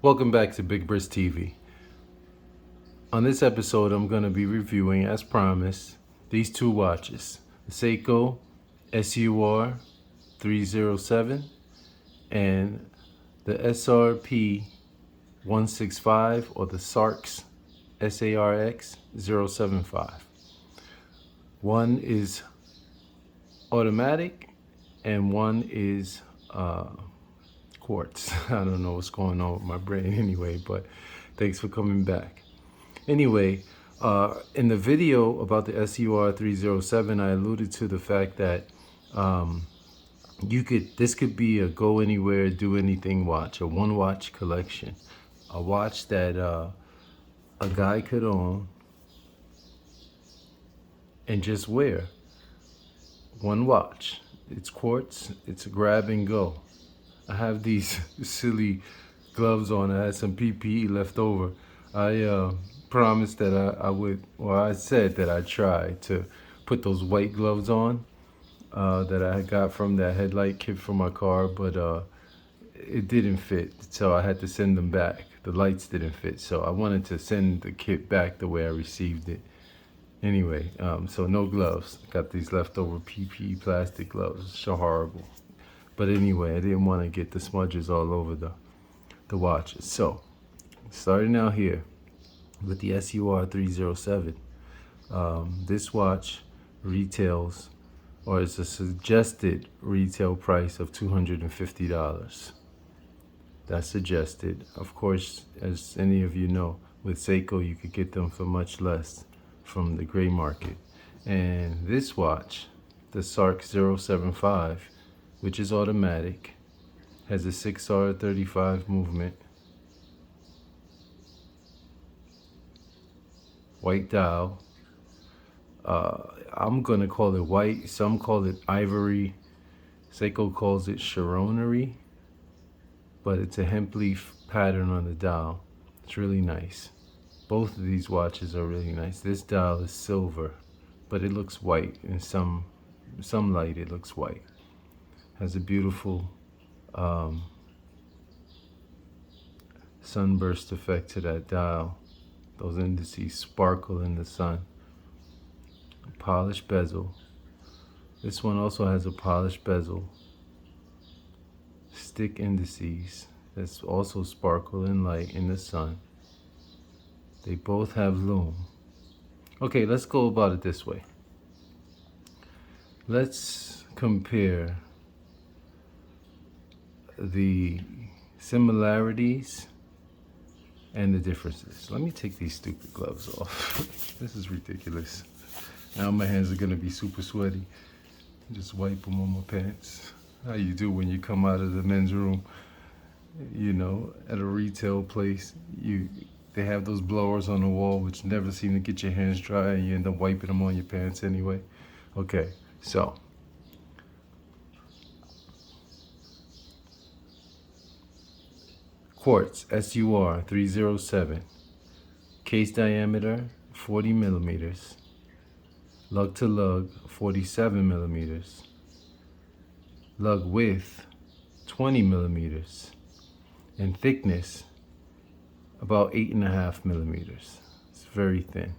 Welcome back to Big Bris TV. On this episode, I'm going to be reviewing, as promised, these two watches, the Seiko SUR307 and the SRP165 or the SARX075. One is automatic and one is quartz. I don't know what's going on with my brain anyway, but thanks for coming back. Anyway, in the video about the SUR307, I alluded to the fact that this could be a go anywhere, do anything watch, a one watch collection, a watch that a guy could own and just wear. One watch. It's quartz. It's a grab and go. I have these silly gloves on. I had some PPE left over. I promised that I said that I'd try to put those white gloves on that I got from that headlight kit for my car, but it didn't fit, so I had to send them back. The lights didn't fit, so I wanted to send the kit back the way I received it. Anyway, so no gloves. Got these leftover PPE plastic gloves. So horrible. But anyway, I didn't want to get the smudges all over the watches. So, starting out here with the SUR307. This watch retails, or it's a suggested retail price of $250. That's suggested. Of course, as any of you know, with Seiko, you could get them for much less from the gray market. And this watch, the SARX075, which is automatic, has a SUR307 movement, white dial. I'm gonna call it white. Some call it ivory. Seiko calls it chironery, but it's a hemp leaf pattern on the dial. It's really nice. Both of these watches are really nice. This dial is silver, but it looks white. In some light, it looks white. Has a beautiful sunburst effect to that dial. Those indices sparkle in the sun. A polished bezel. This one also has a polished bezel. Stick indices that's also sparkle in light in the sun. They both have Lume. Okay, let's go about it this way. Let's compare the similarities and the differences. Let me take these stupid gloves off. This is ridiculous. Now my hands are gonna be super sweaty. Just wipe them on my pants. How you do when you come out of the men's room, you know, at a retail place. They have those blowers on the wall which never seem to get your hands dry, and you end up wiping them on your pants anyway. Okay, so quartz SUR307, case diameter 40 millimeters, lug to lug 47 millimeters, lug width 20 millimeters, and thickness about 8.5 millimeters. It's very thin.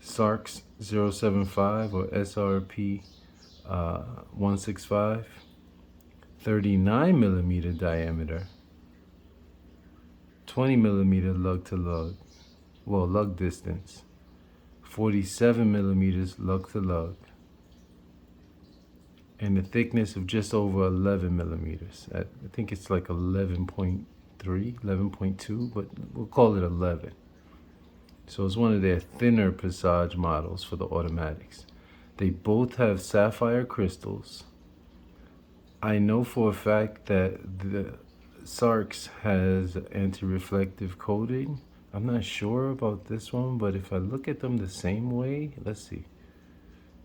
SARX075 or SRP165, 39 millimeter diameter, 20 millimeter lug to lug, well, lug distance, 47 millimeters lug to lug, and the thickness of just over 11 millimeters. I think it's like 11.3, 11.2, but we'll call it 11. So it's one of their thinner presage models for the automatics. They both have sapphire crystals. I know for a fact that the SARX has anti-reflective coating. I'm not sure about this one, but if I look at them the same way, let's see.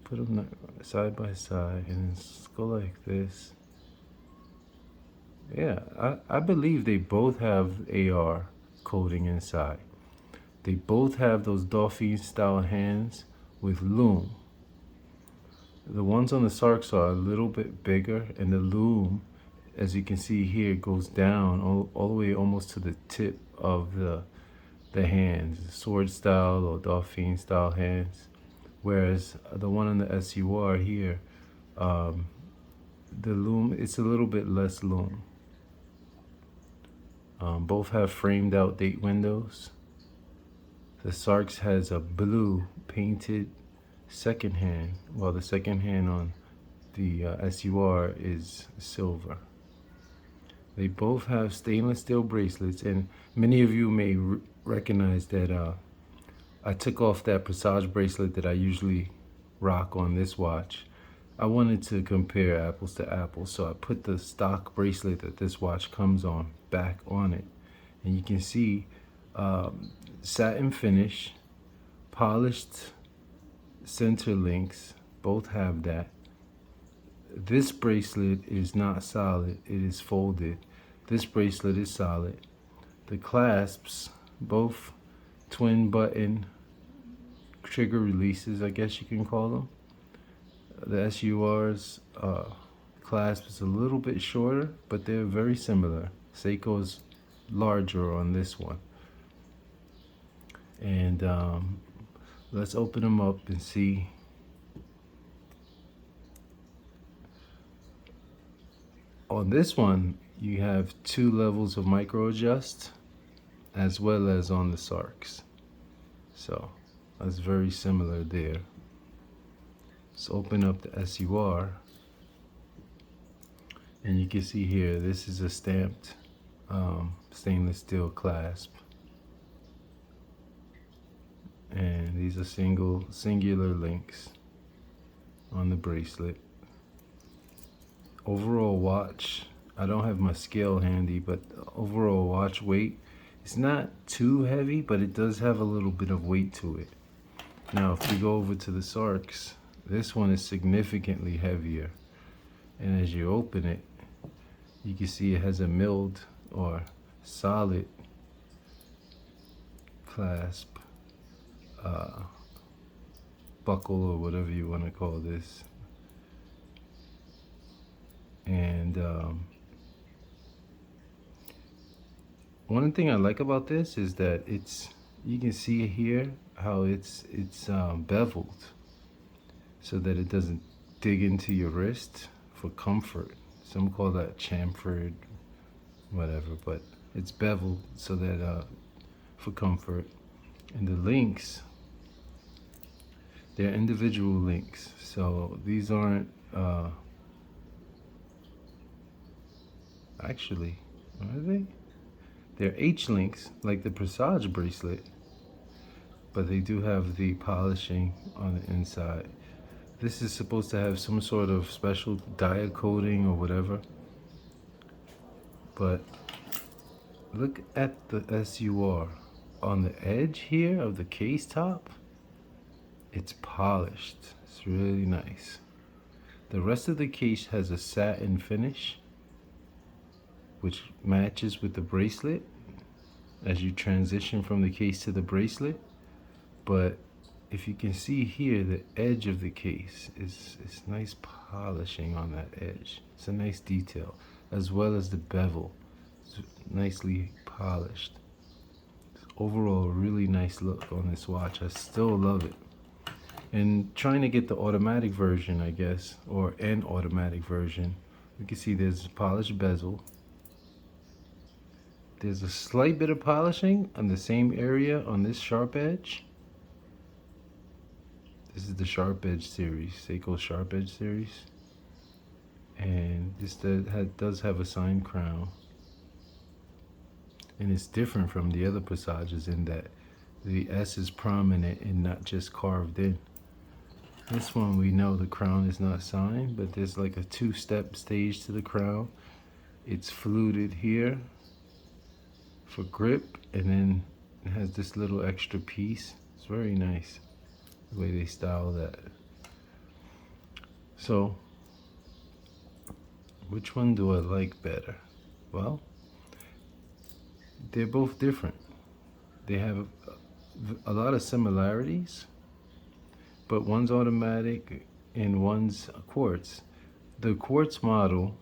Put them side by side and go like this. Yeah, I believe they both have AR coating inside. They both have those dolphin style hands with Lume. The ones on the SARX are a little bit bigger, and the Lume, as you can see here, goes down all the way almost to the tip of the hands, sword style or dolphin style hands. Whereas the one on the SUR here, the Lume, it's a little bit less Lume. Both have framed out date windows. The SARX has a blue painted second hand, while the second hand on the SUR is silver. They both have stainless steel bracelets, and many of you may recognize that I took off that presage bracelet that I usually rock on this watch. I wanted to compare apples to apples, so I put the stock bracelet that this watch comes on back on it, and you can see satin finish, polished center links, both have that. This bracelet is not solid, it is folded. This bracelet is solid. The clasps, both twin button trigger releases, I guess you can call them. The SUR's clasp is a little bit shorter, but they're very similar. Seiko's larger on this one. And let's open them up and see. On this one, you have 2 levels of micro adjust, as well as on the SARX. So that's very similar there. Let's open up the SUR, and you can see here, this is a stamped stainless steel clasp, and these are singular links on the bracelet. Overall watch, I don't have my scale handy, but overall watch weight, it's not too heavy, but it does have a little bit of weight to it. Now if we go over to the SARX, this one is significantly heavier, and as you open it, you can see it has a milled or solid clasp, buckle, or whatever you want to call this. And one thing I like about this is that you can see here how it's beveled, so that it doesn't dig into your wrist for comfort. Some call that chamfered, whatever, but it's beveled so that for comfort. And the links, they're individual links, so these aren't actually, are they? They're H links like the presage bracelet, but they do have the polishing on the inside. This is supposed to have some sort of special dia coating or whatever, but look at the SUR. On the edge here of the case top, it's polished. It's really nice. The rest of the case has a satin finish, which matches with the bracelet as you transition from the case to the bracelet. But if you can see here, the edge of the case is nice polishing on that edge. It's a nice detail, as well as the bevel. It's nicely polished. Overall, really nice look on this watch. I still love it. And trying to get the automatic version, I guess, or an automatic version, you can see there's a polished bezel. There's a slight bit of polishing on the same area on this sharp edge. This is the sharp edge series, Seiko sharp edge series. And this does have a signed crown. And it's different from the other presages in that the S is prominent and not just carved in. This one, we know the crown is not signed, but there's like a 2-step stage to the crown. It's fluted here for grip, and then it has this little extra piece. It's very nice the way they style that. So which one do I like better? Well, they're both different. They have a lot of similarities, but one's automatic and one's quartz. The quartz model,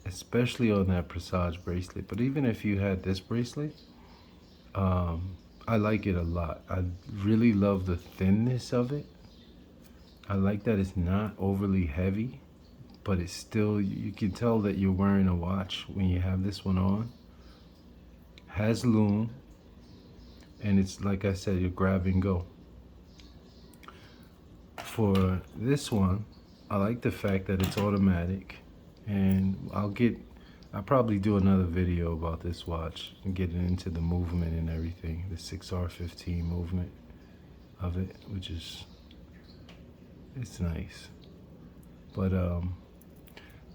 especially on that presage bracelet, but even if you had this bracelet, I like it a lot. I really love the thinness of it. I like that it's not overly heavy, but it's still, you can tell that you're wearing a watch when you have this one on. Has Lume, and it's, like I said, your grab and go. For this one, I like the fact that it's automatic, and I'll probably do another video about this watch and getting into the movement and everything, the SUR307 movement of it, which is, it's nice. But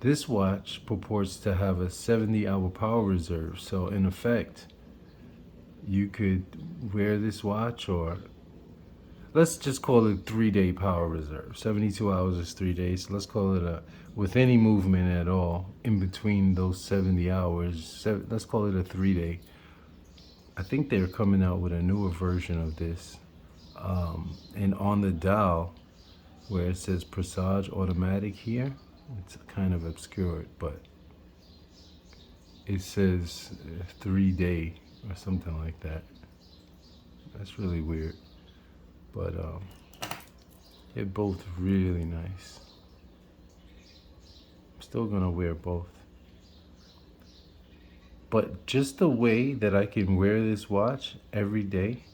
this watch purports to have a 70-hour power reserve, so in effect you could wear this watch, or let's just call it 3-day power reserve. 72 hours is 3 days. So let's call it with any movement at all in between those 70 hours, let's call it a 3-day. I think they're coming out with a newer version of this. And on the dial, where it says presage automatic here, it's kind of obscured, but it says 3-day or something like that. That's really weird. But they're both really nice. I'm still gonna wear both. But just the way that I can wear this watch every day,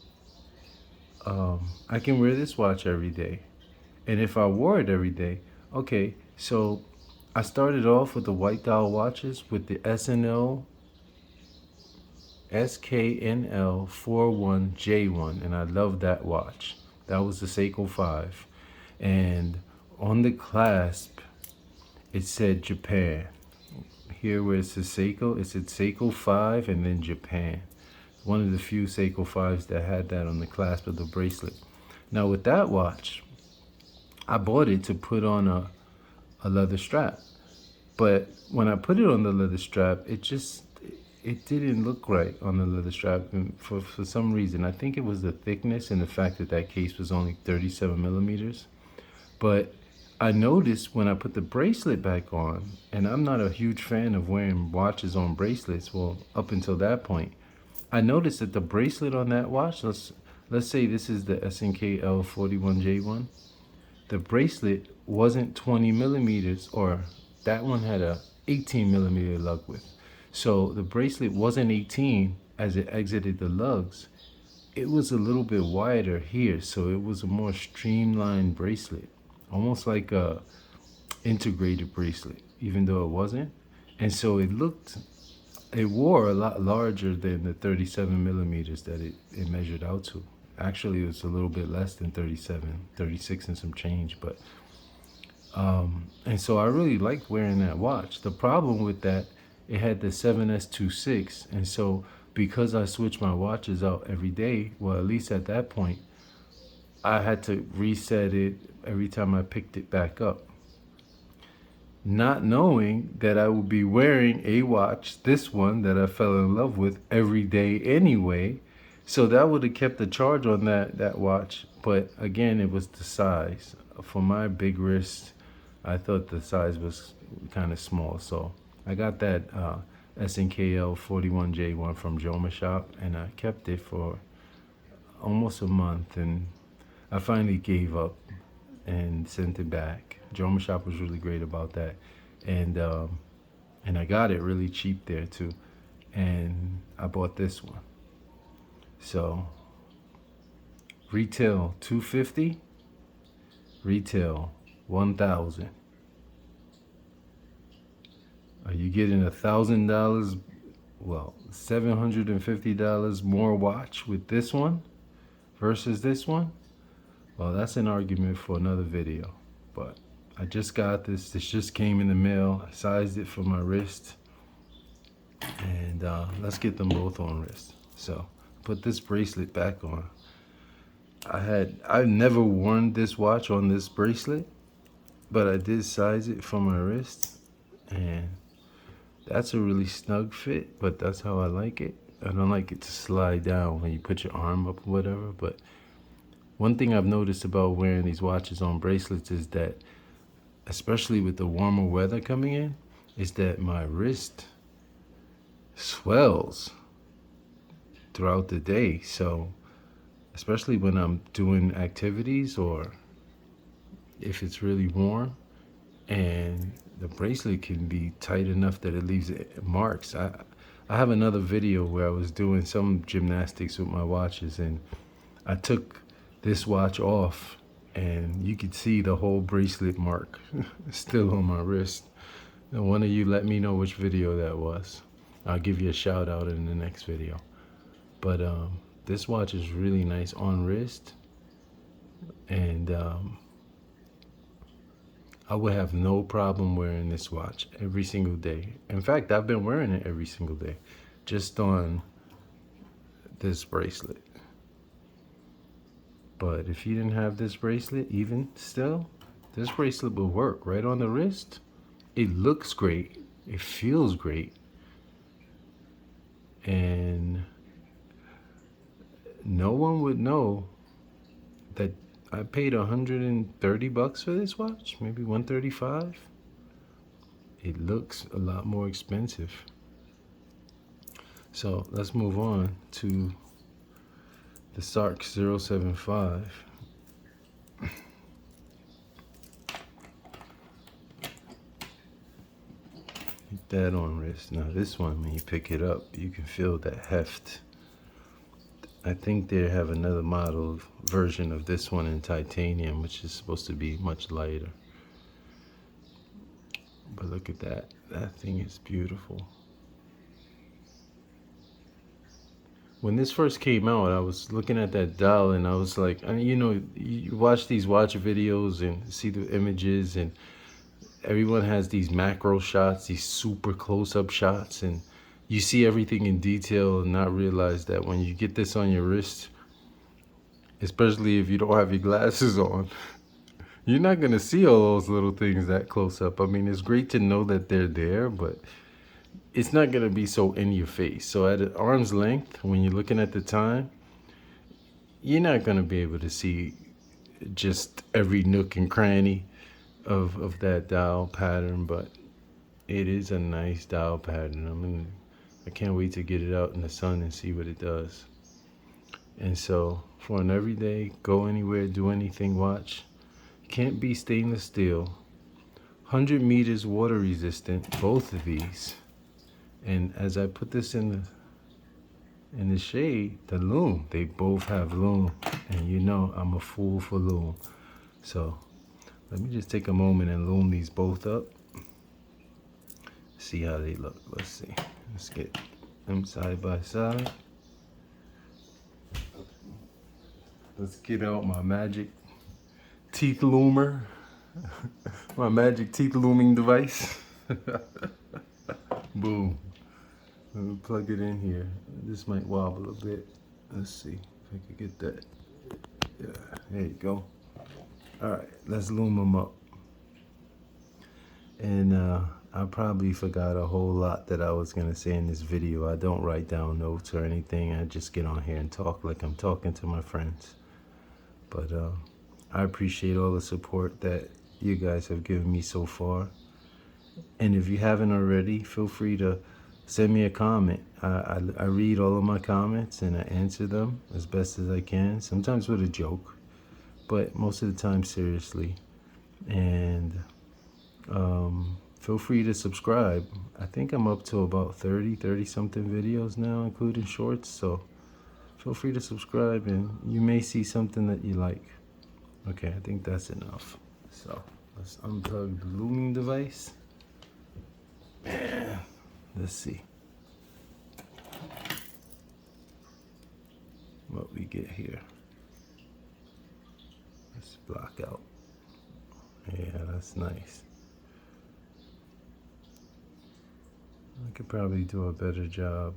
I can wear this watch every day. And if I wore it every day, okay, so I started off with the white dial watches with the SKNL41J1, and I love that watch. That was the Seiko 5. And on the clasp, it said Japan. Here where it says Seiko, it said Seiko 5 and then Japan. One of the few Seiko 5s that had that on the clasp of the bracelet. Now with that watch, I bought it to put on a leather strap. But when I put it on the leather strap, it didn't look right on the leather strap, and for some reason. I think it was the thickness and the fact that that case was only 37 millimeters. But I noticed when I put the bracelet back on, and I'm not a huge fan of wearing watches on bracelets, well, up until that point, I noticed that the bracelet on that watch, let's say this is the SNKL41J1, the bracelet wasn't 20 millimeters, or that one had a 18 millimeter lug width. So the bracelet wasn't 18 as it exited the lugs. It was a little bit wider here, so it was a more streamlined bracelet, almost like a integrated bracelet, even though it wasn't. And so it wore a lot larger than the 37 millimeters that it measured out to. Actually, it was a little bit less than 37, 36 and some change. But and so I really liked wearing that watch. The problem with that, it had the 7S26, and so because I switch my watches out every day, well, at least at that point, I had to reset it every time I picked it back up, not knowing that I would be wearing a watch, this one that I fell in love with, every day anyway. So that would have kept the charge on that watch. But again, it was the size. For my big wrist, I thought the size was kind of small, so I got that SNKL41J1 from Joma Shop, and I kept it for almost a month, and I finally gave up and sent it back. Joma Shop was really great about that, and I got it really cheap there too, and I bought this one. So retail $250, retail $1,000. Are you getting $1,000, well, $750 more watch with this one versus this one? Well, that's an argument for another video. But I just got this. This just came in the mail. I sized it for my wrist. And let's get them both on wrist. So put this bracelet back on. I've never worn this watch on this bracelet, but I did size it for my wrist, and that's a really snug fit, but that's how I like it. I don't like it to slide down when you put your arm up or whatever. But one thing I've noticed about wearing these watches on bracelets is that especially with the warmer weather coming in, is that my wrist swells throughout the day. So especially when I'm doing activities or if it's really warm, and the bracelet can be tight enough that it leaves marks. I have another video where I was doing some gymnastics with my watches, and I took this watch off and you could see the whole bracelet mark still on my wrist. And one of you let me know which video that was. I'll give you a shout out in the next video. But this watch is really nice on wrist, and I would have no problem wearing this watch every single day. In fact, I've been wearing it every single day, just on this bracelet. But if you didn't have this bracelet, even still, this bracelet would work right on the wrist. It looks great. It feels great. And no one would know that I paid $130 for this watch, maybe $135. It looks a lot more expensive. So let's move on to the SARX075. That on wrist. Now this one, when you pick it up, you can feel that heft. I think they have another model version of this one in titanium, which is supposed to be much lighter. But look at that. That thing is beautiful. When this first came out, I was looking at that dial and I was like, you know, you watch these watch videos and see the images, and everyone has these macro shots, these super close-up shots, and you see everything in detail and not realize that when you get this on your wrist, especially if you don't have your glasses on, you're not going to see all those little things that close up. I mean, it's great to know that they're there, but it's not going to be so in your face. So at arm's length, when you're looking at the time, you're not going to be able to see just every nook and cranny of that dial pattern, but it is a nice dial pattern. I can't wait to get it out in the sun and see what it does. And so for an everyday, go anywhere, do anything watch, can't be stainless steel, 100 meters water resistant, both of these. And as I put this in the shade, the Lume, they both have Lume, and you know I'm a fool for Lume. So let me just take a moment and Lume these both up. See how they look. Let's see. Let's get them side by side. Let's get out my magic teeth loomer. My magic teeth looming device. Boom. Let me plug it in here. This might wobble a bit. Let's see if I can get that. Yeah, there you go. All right, let's loom them up. And I probably forgot a whole lot that I was gonna say in this video. I don't write down notes or anything. I just get on here and talk like I'm talking to my friends. But I appreciate all the support that you guys have given me so far. And if you haven't already, feel free to send me a comment. I read all of my comments and I answer them as best as I can, sometimes with a joke, but most of the time seriously. And feel free to subscribe. I think I'm up to about 30 something videos now, including shorts, so feel free to subscribe and you may see something that you like. Okay, I think that's enough. So let's unplug the looming device. Let's see what we get here. Let's block out. Yeah, that's nice. I could probably do a better job.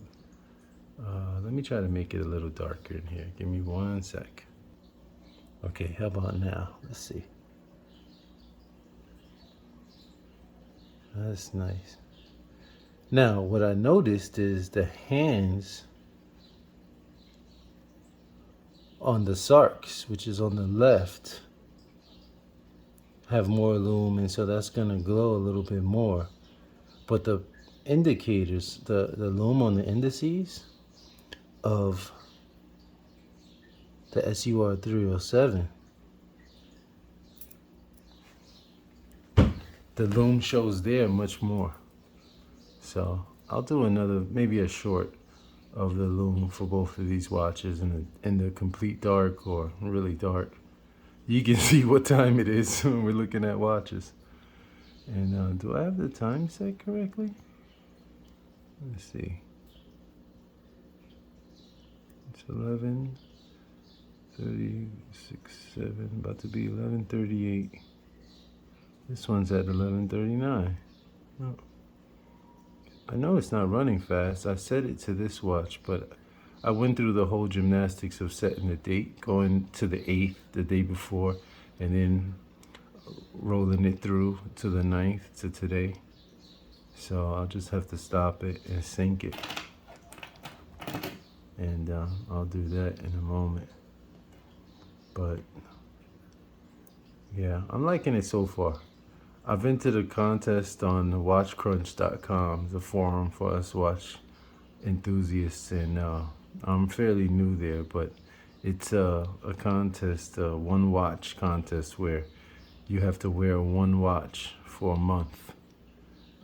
Let me try to make it a little darker in here. Give me 1 sec. Okay, how about now? Let's see. That's nice. Now, what I noticed is the hands on the SARX, which is on the left, have more lume, and so that's gonna glow a little bit more. But the indicators, the lume on the indices of the SUR307, the lume shows there much more. So I'll do another, maybe a short of the lume for both of these watches in the complete dark or really dark. You can see what time it is when we're looking at watches. And do I have the time set correctly? Let's see. It's 11:36:7, about to be 11:38. This one's at 11:39. Oh. I know it's not running fast. I set it to this watch, but I went through the whole gymnastics of setting the date, going to the 8th, the day before, and then rolling it through to the 9th, to today. So I'll just have to stop it and sync it. And I'll do that in a moment. But yeah, I'm liking it so far. I've entered a contest on watchcrunch.com, the forum for us watch enthusiasts, and I'm fairly new there, but it's a contest, a one watch contest, where you have to wear one watch for a month.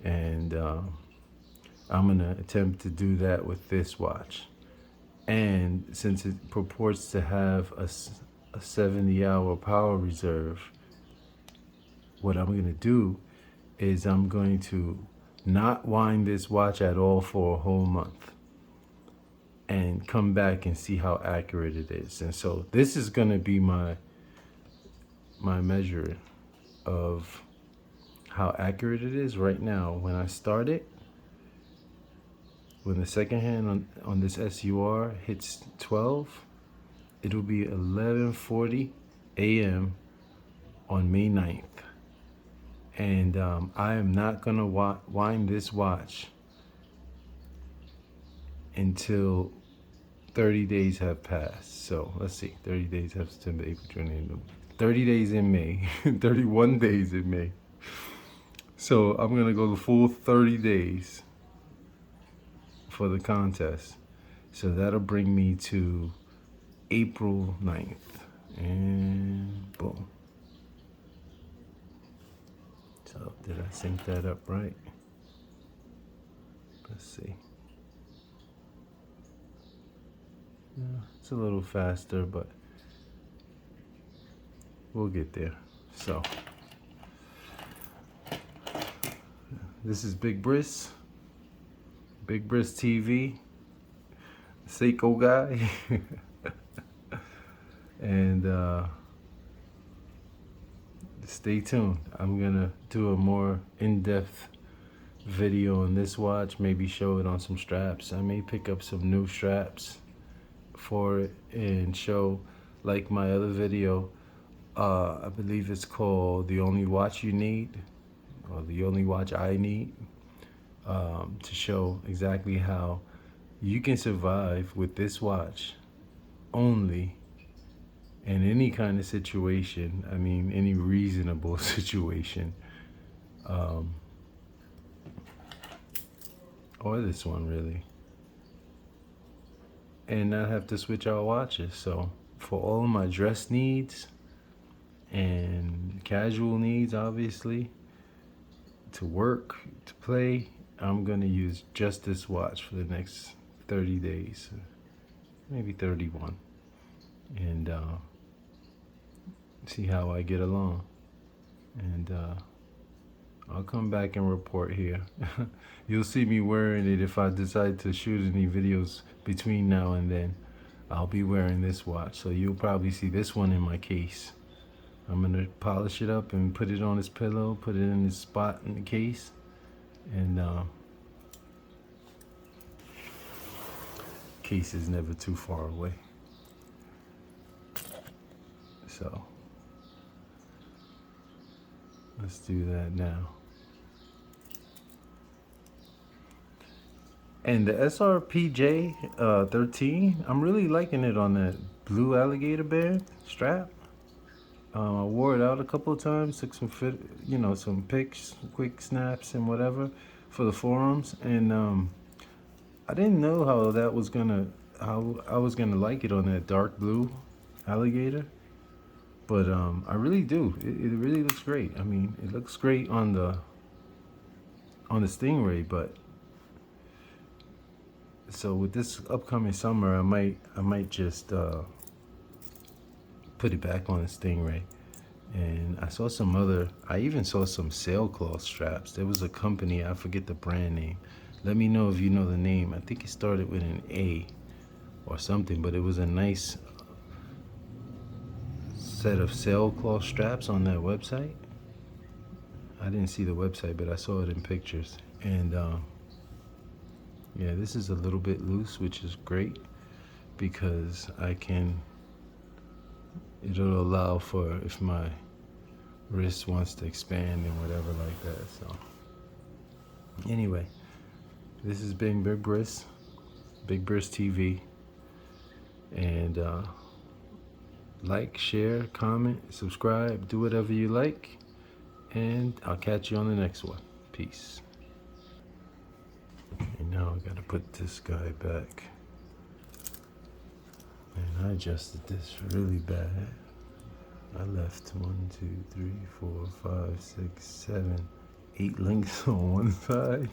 And I'm gonna attempt to do that with this watch. And since it purports to have a 70-hour power reserve, what I'm going to do is I'm going to not wind this watch at all for a whole month and come back and see how accurate it is. And so this is going to be my measure of how accurate it is right now. When I start it, when the second hand on this SUR hits 12, it'll be 11:40 a.m. on May 9th. And I am not gonna wind this watch until 30 days have passed. So let's see, 30 days have September, April, June, 30 days in May, 31 days in May. So I'm gonna go the full 30 days for the contest. So that'll bring me to April 9th, and boom. So did I sync that up right? Let's see. Yeah, it's a little faster, but we'll get there. So this is Big Bris TV, Seiko guy. And stay tuned. I'm gonna do a more in-depth video on this watch, maybe show it on some straps. I may pick up some new straps for it and show, like my other video, I believe it's called The Only Watch You Need, or The Only Watch I Need, to show exactly how you can survive with this watch only in any kind of situation. I mean, any reasonable situation. Or this one, really. And not have to switch out watches. So for all of my dress needs and casual needs, obviously, to work, to play, I'm gonna use just this watch for the next 30 days, maybe 31. And see how I get along. And I'll come back and report here. You'll see me wearing it if I decide to shoot any videos between now and then. I'll be wearing this watch, so you'll probably see this one in my case. I'm gonna polish it up and put it on this pillow, put it in this spot in the case, and case is never too far away. So let's do that now. And the SRPJ 13, I'm really liking it on that blue alligator band strap. I wore it out a couple of times, took some some pics, quick snaps and whatever for the forums, and I didn't know how I was gonna like it on that dark blue alligator, but I really do. It really looks great. I mean, it looks great on the Stingray, but so with this upcoming summer, I might just put it back on the Stingray. And I even saw some sailcloth straps. There was a company, I forget the brand name. Let me know if you know the name. I think it started with an A or something, but it was a nice set of sailcloth straps on that website. I didn't see the website, but I saw it in pictures. And yeah, this is a little bit loose, which is great because it'll allow for if my wrist wants to expand and whatever like that. So anyway, this has been Big Bris TV, and like, share, comment, subscribe, do whatever you like, and I'll catch you on the next one. Peace. And now I gotta put this guy back. And I adjusted this really bad. I left 1, 2, 3, 4, 5, 6, 7, 8 links on one side.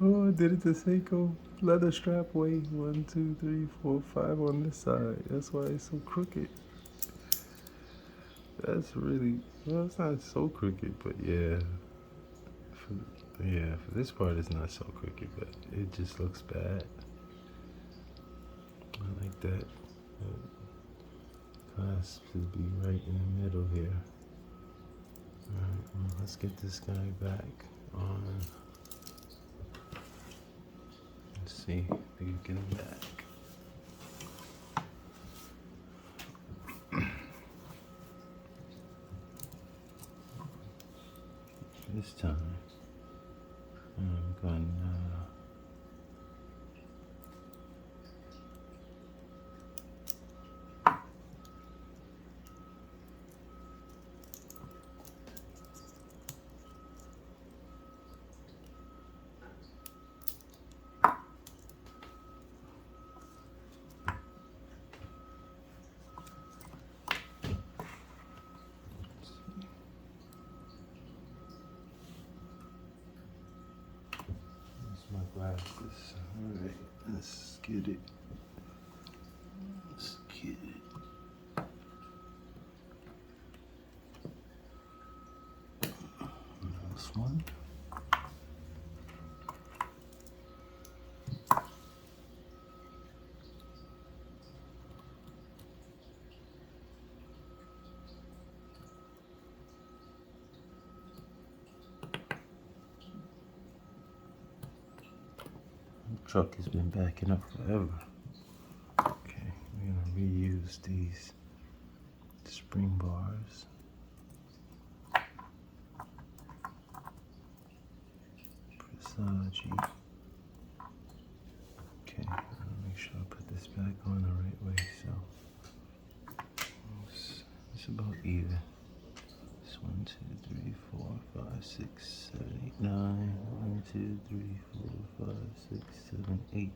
Oh, I did it the Seiko leather strap way. 1, 2, 3, 4, 5 on this side. That's why it's so crooked. That's really, well, it's not so crooked, but yeah. For this part it's not so crooked, but it just looks bad. I like that. Clasp should be right in the middle here. Alright, well, let's get this guy back on. Let's see if we can get him back. This time, I'm gonna my glasses. Alright, let's get it. This one. Truck has been backing up forever. Okay, we're gonna reuse these spring bars. Presage. Okay, I'll make sure I put this back on the right way. So it's about even. It's 1, 2, 3, 4, 5, 6, 7, 8, 9. 1, 2, 3, 4, 5, 6, 7, 8.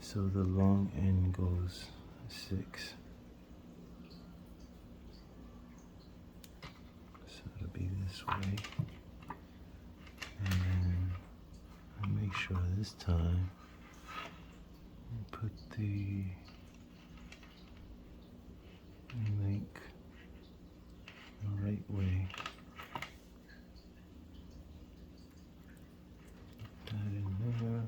So the long end goes 6. So it'll be this way. And then I'll make sure this time I put the link the right way. Put that in there.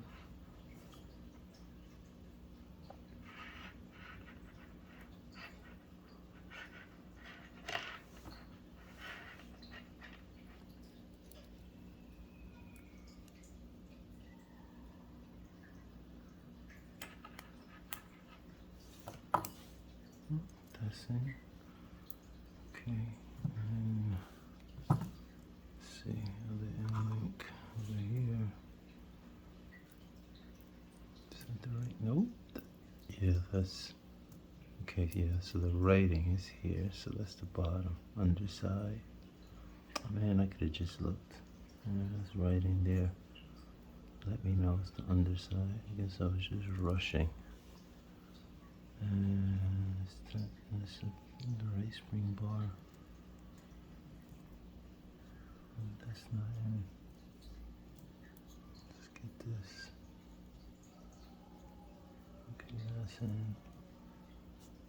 That's it. Okay, and then see other end link over here. Is that the right? Nope. Yeah, that's Okay, yeah, so the writing is here, so that's the bottom, underside. Oh, man, I could have just looked. There's writing there. Let me know it's the underside. I guess I was just rushing. And this the right spring bar. That's not in. Let's get this. Okay, that's in.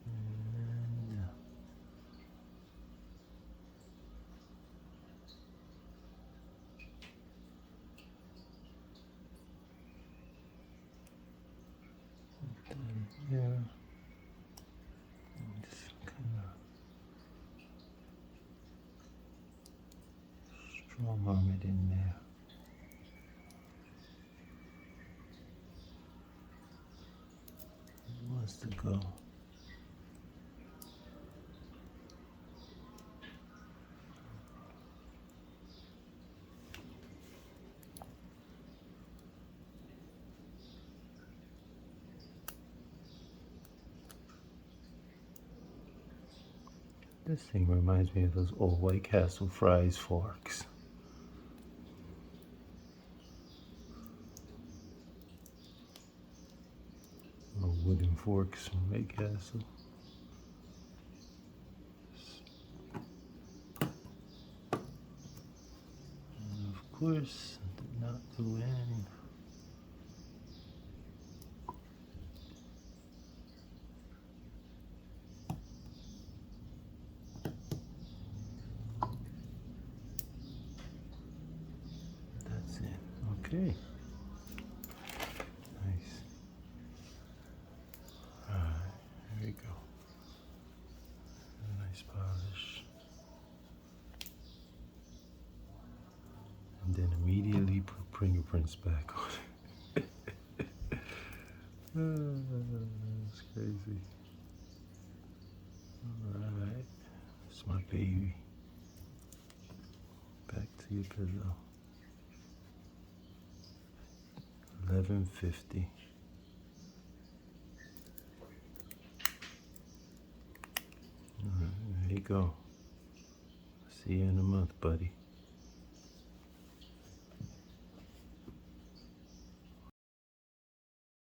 And then here. Just kind of strong arm it in there. It wants to go. This thing reminds me of those old White Castle fries forks. Or wooden forks from White Castle. And of course, did not go in. That's it. Okay. Nice. Alright, here we go. Nice polish. And then immediately put fingerprints back on it. That's crazy. Alright. That's my baby. Back to your pillow. 11:50. Alright, there you go. See you in a month, buddy.